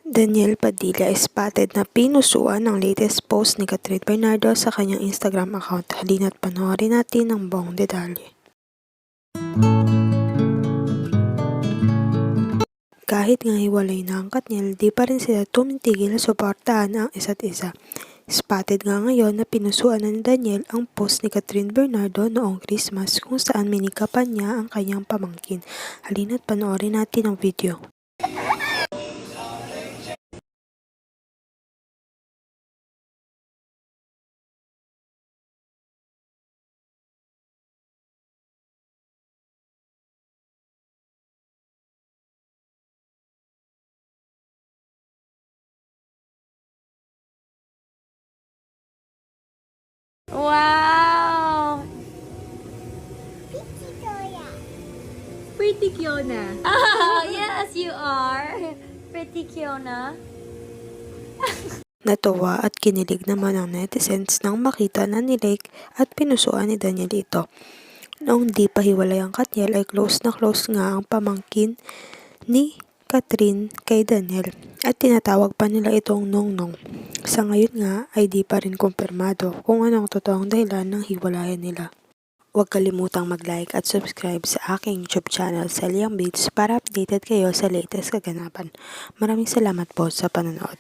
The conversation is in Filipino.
Daniel Padilla spotted na pinusuan ang latest post ni Catherine Bernardo sa kanyang Instagram account. Halina't panoorin natin ang buong detalye. Kahit nga hiwalay na ang Katniel, di pa rin sila tumitigil na suportahan ang isa't isa. Spotted nga ngayon na pinusuan na ni Daniel ang post ni Catherine Bernardo noong Christmas kung saan minikapan niya ang kanyang pamangkin. Halina't panoorin natin ang video. Wow! Pretty Kiona. Oh, yes, you are. Pretty Kiona. Natuwa at kinilig naman ang netizens nang makita na nilike at pinusuan ni Daniel ito. Noong di pa hiwalay ang Katniel ay close na close nga ang pamangkin ni Catherine kay Daniel at tinatawag pa nila itong Nongnong. Sa ngayon nga ay di pa rin kumpirmado kung ano ang totoong dahilan ng hiwalayan nila. Huwag kalimutang mag-like at subscribe sa aking YouTube channel Celiang Beats para updated kayo sa latest kaganapan. Maraming salamat po sa panonood.